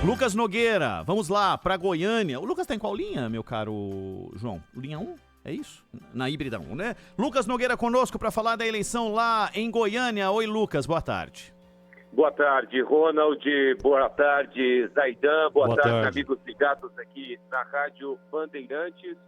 Lucas Nogueira, vamos lá, para Goiânia. O Lucas tá em qual linha, meu caro João? Linha 1? É isso? Na híbrida 1, né? Lucas Nogueira conosco para falar da eleição lá em Goiânia. Oi, Lucas, boa tarde. Boa tarde, Ronald. Boa tarde, Zaidan. Boa tarde, amigos ligados aqui na Rádio Bandeirantes.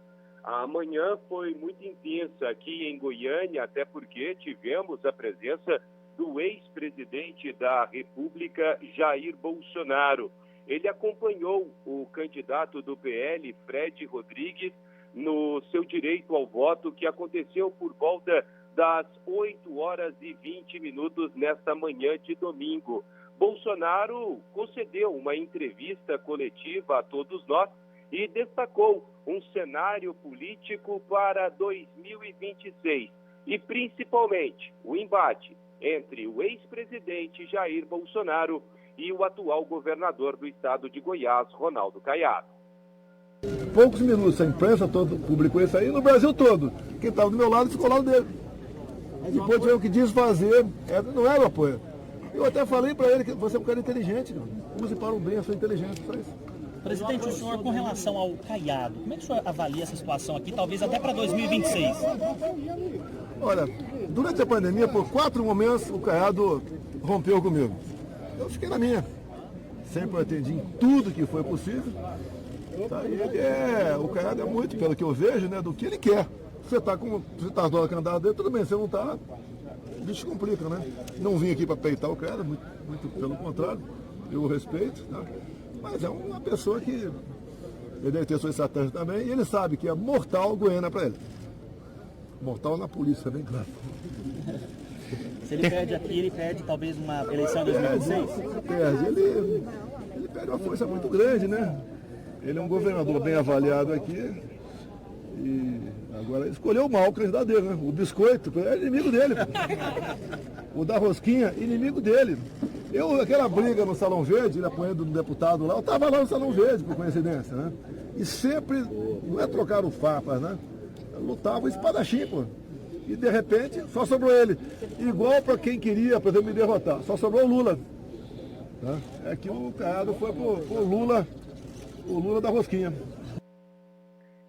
A manhã foi muito intensa aqui em Goiânia, até porque tivemos a presença do ex-presidente da República, Jair Bolsonaro. Ele acompanhou o candidato do PL, Fred Rodrigues, no seu direito ao voto, que aconteceu por volta das 8h20 nesta manhã de domingo. Bolsonaro concedeu uma entrevista coletiva a todos nós e destacou um cenário político para 2026 e, principalmente, o embate entre o ex-presidente Jair Bolsonaro e o atual governador do estado de Goiás, Ronaldo Caiado. Poucos minutos, a imprensa toda publicou isso aí, no Brasil todo. Quem estava do meu lado ficou ao lado dele. Depois tiveram que desfazer, não era o apoio. Eu até falei para ele que você é um cara inteligente, use para o bem a sua inteligência, só isso. Presidente, o senhor, com relação ao Caiado, como é que o senhor avalia essa situação aqui, talvez até para 2026? Olha, durante a pandemia, por 4 momentos, o Caiado rompeu comigo. Eu fiquei na minha. Sempre atendi em tudo que foi possível. Tá? E o Caiado é muito, pelo que eu vejo, né, do que ele quer. Você está do lado candidato dele, tudo bem, você não está, o bicho complica, né? Não vim aqui para peitar o Caiado, muito pelo contrário, eu o respeito, tá? Mas é uma pessoa que ele deve ter sua estratégia também, e ele sabe que é mortal Goiânia para ele. Mortal na polícia, bem claro. Se ele perde aqui, ele perde talvez uma eleição em 2026? Ele perde uma força muito grande, né? Ele é um governador bem avaliado aqui e agora escolheu mal o candidato dele, né? O biscoito é inimigo dele. O da rosquinha, inimigo dele. Aquela briga no Salão Verde, ele apanhando um deputado lá, eu estava lá no Salão Verde, por coincidência, né? E sempre, não é trocar o farpas, né? Lutava o espadachim, pô. E de repente, só sobrou ele. Igual para quem queria, por exemplo, me derrotar. Só sobrou o Lula. Tá? É que o Caiado foi pro Lula, o Lula da rosquinha.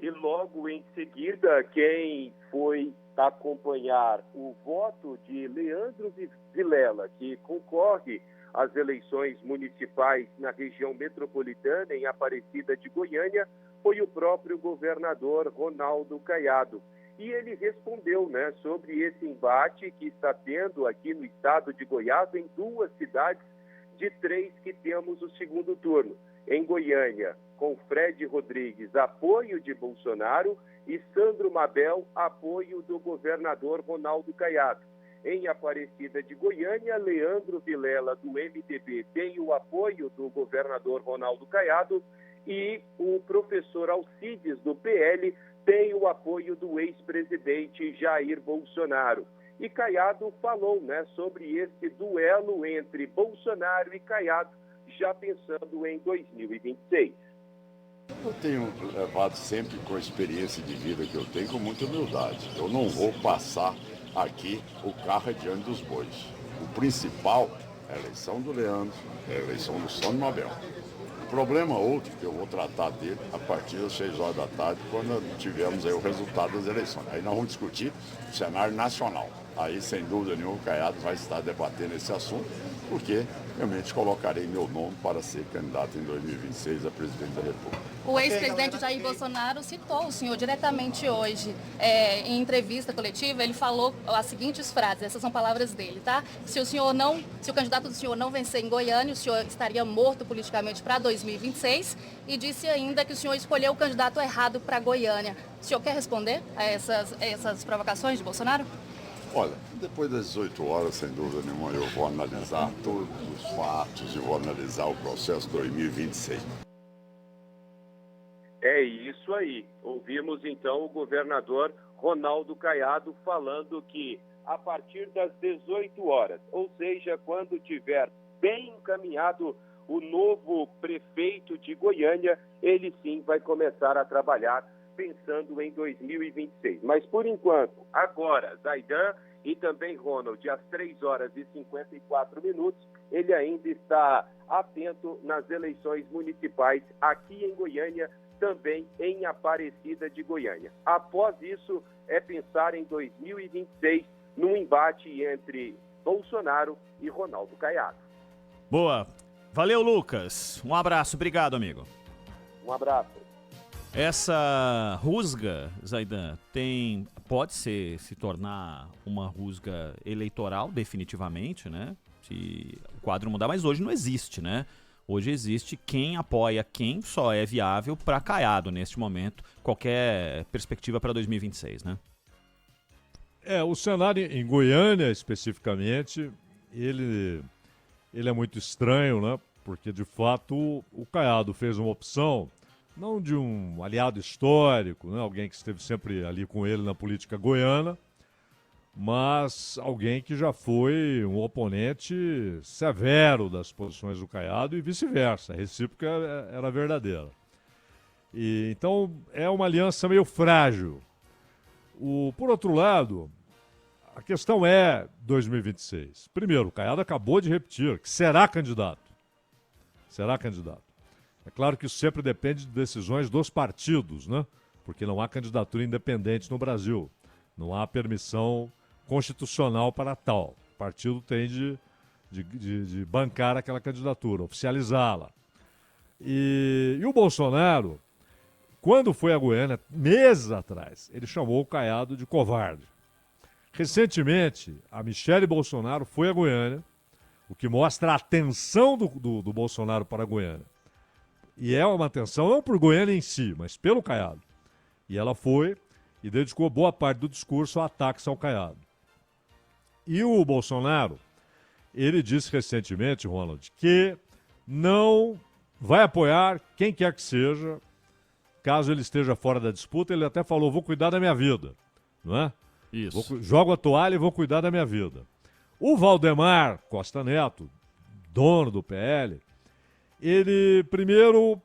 E logo em seguida, quem foi acompanhar o voto de Leandro Vilela, que concorre às eleições municipais na região metropolitana, em Aparecida de Goiânia, foi o próprio governador Ronaldo Caiado. E ele respondeu, né, sobre esse embate que está tendo aqui no estado de Goiás, em 2 cidades de 3 que temos o segundo turno. Em Goiânia, com Fred Rodrigues, apoio de Bolsonaro, e Sandro Mabel, apoio do governador Ronaldo Caiado. Em Aparecida de Goiânia, Leandro Vilela, do MDB, tem o apoio do governador Ronaldo Caiado, e o professor Alcides, do PL, tem o apoio do ex-presidente Jair Bolsonaro. E Caiado falou, né, sobre esse duelo entre Bolsonaro e Caiado, já pensando em 2026. Eu tenho levado sempre, com a experiência de vida que eu tenho, com muita humildade. Eu não vou passar aqui o carro adiante dos bois. O principal é a eleição do Leandro, é a eleição do Sandro Mabel. O problema outro, que eu vou tratar dele a partir das 6 horas da tarde, quando tivermos aí o resultado das eleições. Aí nós vamos discutir o cenário nacional. Aí, sem dúvida nenhuma, o Caiado vai estar debatendo esse assunto, porque realmente colocarei meu nome para ser candidato em 2026 a presidente da República. O ex-presidente Jair Bolsonaro citou o senhor diretamente hoje em entrevista coletiva. Ele falou as seguintes frases, essas são palavras dele, tá? Se o candidato do senhor não vencer em Goiânia, o senhor estaria morto politicamente para 2026, e disse ainda que o senhor escolheu o candidato errado para Goiânia. O senhor quer responder a essas provocações de Bolsonaro? Olha, depois das 18 horas, sem dúvida nenhuma, eu vou analisar todos os fatos e vou analisar o processo 2026. É isso aí. Ouvimos então o governador Ronaldo Caiado falando que a partir das 18 horas, ou seja, quando tiver bem encaminhado o novo prefeito de Goiânia, ele sim vai começar a trabalhar pensando em 2026. Mas, por enquanto, agora, Zaidan e também, Ronald, às 3 horas e 54 minutos, ele ainda está atento nas eleições municipais aqui em Goiânia, também em Aparecida de Goiânia. Após isso, é pensar em 2026, num embate entre Bolsonaro e Ronaldo Caiado. Boa. Valeu, Lucas. Um abraço. Obrigado, amigo. Um abraço. Essa rusga, Zaidan, pode se tornar uma rusga eleitoral, definitivamente, né? Se o quadro mudar, mas hoje não existe, né? Hoje existe quem apoia quem, só é viável para Caiado neste momento, qualquer perspectiva para 2026, né? O cenário em Goiânia, especificamente, ele é muito estranho, né? Porque, de fato, o Caiado fez uma opção, não de um aliado histórico, né? Alguém que esteve sempre ali com ele na política goiana, mas alguém que já foi um oponente severo das posições do Caiado e vice-versa. A recíproca era verdadeira. Então, é uma aliança meio frágil. Por outro lado, a questão é 2026. Primeiro, o Caiado acabou de repetir que será candidato. Será candidato. É claro que isso sempre depende de decisões dos partidos, né? Porque não há candidatura independente no Brasil. Não há permissão constitucional para tal. O partido tem de bancar aquela candidatura, oficializá-la. E o Bolsonaro, quando foi a Goiânia, meses atrás, ele chamou o Caiado de covarde. Recentemente, a Michele Bolsonaro foi a Goiânia, o que mostra a atenção do Bolsonaro para a Goiânia. E é uma atenção não por Goiânia em si, mas pelo Caiado. E ela foi e dedicou boa parte do discurso a ataques ao Caiado. E o Bolsonaro, ele disse recentemente, Ronald, que não vai apoiar quem quer que seja, caso ele esteja fora da disputa. Ele até falou, vou cuidar da minha vida, não é? Isso. Jogo a toalha e vou cuidar da minha vida. O Valdemar Costa Neto, dono do PL, ele primeiro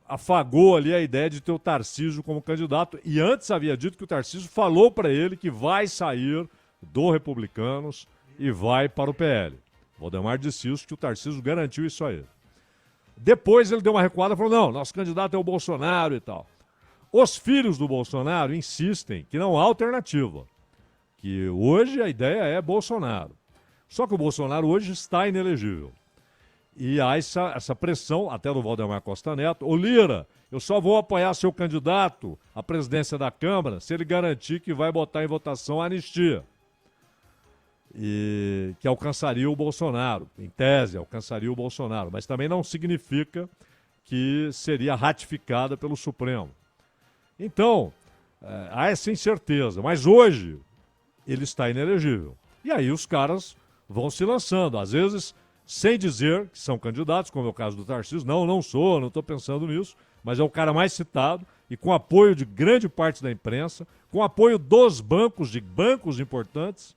afagou ali a ideia de ter o Tarcísio como candidato e antes havia dito que o Tarcísio falou para ele que vai sair do Republicanos e vai para o PL. O Valdemar disse isso, que o Tarcísio garantiu isso a ele. Depois ele deu uma recuada e falou, não, nosso candidato é o Bolsonaro e tal. Os filhos do Bolsonaro insistem que não há alternativa, que hoje a ideia é Bolsonaro. Só que o Bolsonaro hoje está inelegível. E há essa pressão, até do Valdemar Costa Neto. Ô Lira, eu só vou apoiar seu candidato à presidência da Câmara se ele garantir que vai botar em votação a anistia. E que alcançaria o Bolsonaro. Em tese, alcançaria o Bolsonaro. Mas também não significa que seria ratificada pelo Supremo. Então, há essa incerteza. Mas hoje, ele está inelegível. E aí os caras vão se lançando. Às vezes, sem dizer que são candidatos, como é o caso do Tarcísio. Não sou, não estou pensando nisso. Mas é o cara mais citado e com apoio de grande parte da imprensa, com apoio dos bancos, de bancos importantes.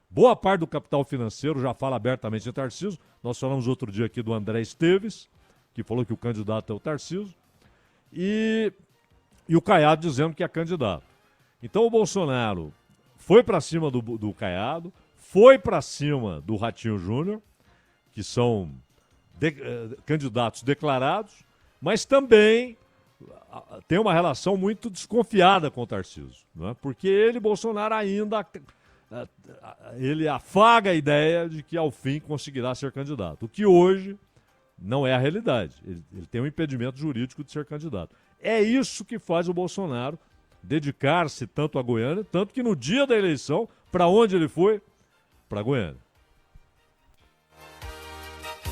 Boa parte do capital financeiro já fala abertamente em Tarcísio. Nós falamos outro dia aqui do André Esteves, que falou que o candidato é o Tarcísio. E o Caiado dizendo que é candidato. Então o Bolsonaro foi para cima do Caiado, foi para cima do Ratinho Júnior, que são candidatos declarados, mas também tem uma relação muito desconfiada com o Tarcísio, não é? Porque ele, Bolsonaro, ainda ele afaga a ideia de que ao fim conseguirá ser candidato, o que hoje não é a realidade. Ele tem um impedimento jurídico de ser candidato. É isso que faz o Bolsonaro dedicar-se tanto a Goiânia, tanto que no dia da eleição, para onde ele foi? Para Goiânia.